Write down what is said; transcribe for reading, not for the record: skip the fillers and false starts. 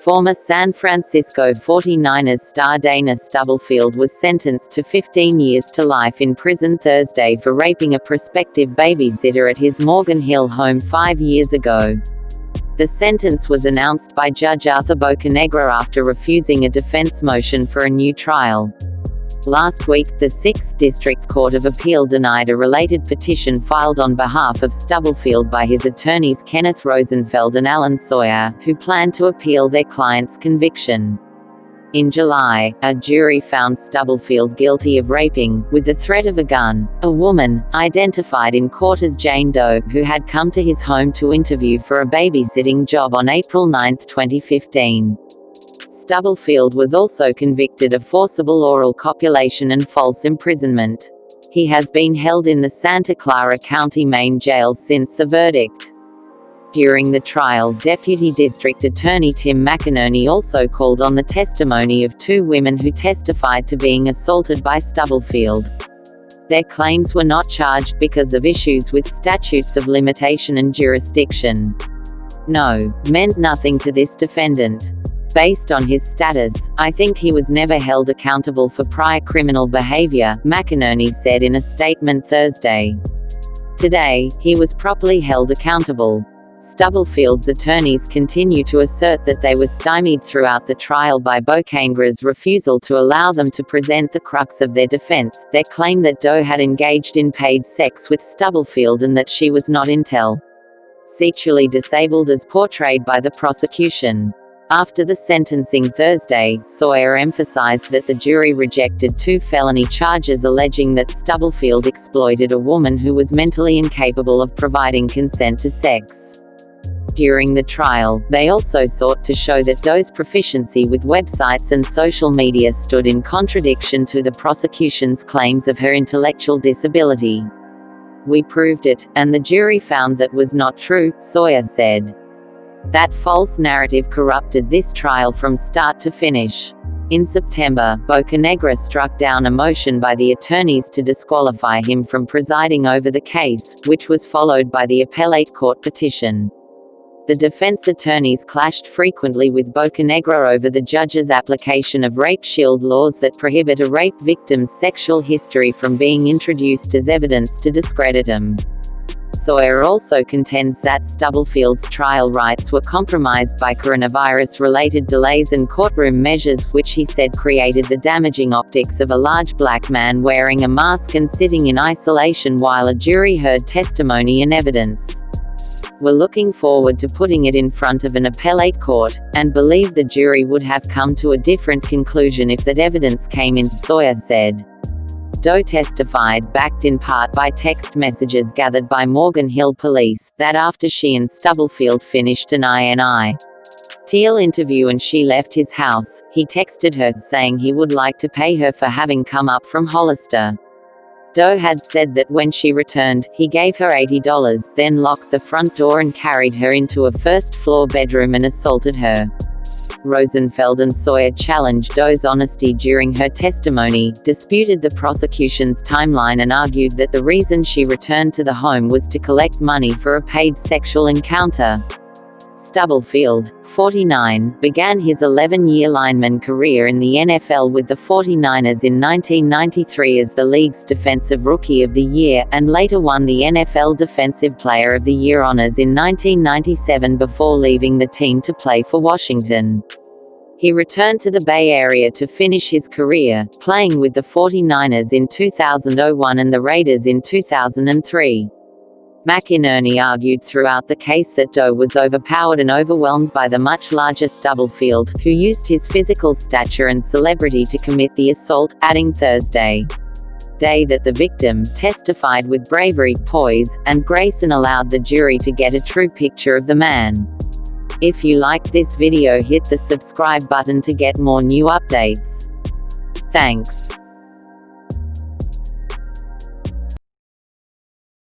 Former San Francisco 49ers star Dana Stubblefield was sentenced to 15 years to life in prison Thursday for raping a prospective babysitter at his Morgan Hill home 5 years ago. The sentence was announced by Judge Arthur Bocanegra after refusing a defense motion for a new trial. Last week, the 6th District Court of Appeal denied a related petition filed on behalf of Stubblefield by his attorneys Kenneth Rosenfeld and Alan Sawyer, who planned to appeal their client's conviction. In July, a jury found Stubblefield guilty of raping, with the threat of a gun, a woman, identified in court as Jane Doe, who had come to his home to interview for a babysitting job on April 9, 2015. Stubblefield was also convicted of forcible oral copulation and false imprisonment. He has been held in the Santa Clara County Main Jail since the verdict. During the trial, Deputy District Attorney Tim McInerney also called on the testimony of 2 women who testified to being assaulted by Stubblefield. Their claims were not charged because of issues with statutes of limitation and jurisdiction. "No" meant nothing to this defendant. Based on his status, I think he was never held accountable for prior criminal behavior, McInerney said in a statement Thursday. Today, he was properly held accountable. Stubblefield's attorneys continue to assert that they were stymied throughout the trial by Bocanegra's refusal to allow them to present the crux of their defense, their claim that Doe had engaged in paid sex with Stubblefield and that she was not sexually disabled as portrayed by the prosecution. After the sentencing Thursday, Sawyer emphasized that the jury rejected 2 felony charges alleging that Stubblefield exploited a woman who was mentally incapable of providing consent to sex. During the trial, they also sought to show that Doe's proficiency with websites and social media stood in contradiction to the prosecution's claims of her intellectual disability. "We proved it, and the jury found that was not true," Sawyer said. That false narrative corrupted this trial from start to finish. In September, Bocanegra struck down a motion by the attorneys to disqualify him from presiding over the case, which was followed by the appellate court petition. The defense attorneys clashed frequently with Bocanegra over the judge's application of rape shield laws that prohibit a rape victim's sexual history from being introduced as evidence to discredit him. Sawyer also contends that Stubblefield's trial rights were compromised by coronavirus-related delays and courtroom measures, which he said created the damaging optics of a large black man wearing a mask and sitting in isolation while a jury heard testimony and evidence. "We're looking forward to putting it in front of an appellate court, and believe the jury would have come to a different conclusion if that evidence came in," Sawyer said. Doe testified, backed in part by text messages gathered by Morgan Hill police, that after she and Stubblefield finished an INI interview and she left his house, he texted her, saying he would like to pay her for having come up from Hollister. Doe had said that when she returned, he gave her $80, then locked the front door and carried her into a first-floor bedroom and assaulted her. Rosenfeld and Sawyer challenged Doe's honesty during her testimony, disputed the prosecution's timeline and argued that the reason she returned to the home was to collect money for a paid sexual encounter. Stubblefield, 49, began his 11-year lineman career in the NFL with the 49ers in 1993 as the league's Defensive Rookie of the Year, and later won the NFL Defensive Player of the Year honors in 1997 before leaving the team to play for Washington. He returned to the Bay Area to finish his career, playing with the 49ers in 2001 and the Raiders in 2003. McInerney argued throughout the case that Doe was overpowered and overwhelmed by the much larger Stubblefield, who used his physical stature and celebrity to commit the assault, adding Thursday that the victim testified with bravery, poise, and grace and allowed the jury to get a true picture of the man. If you liked this video, hit the subscribe button to get more new updates. Thanks.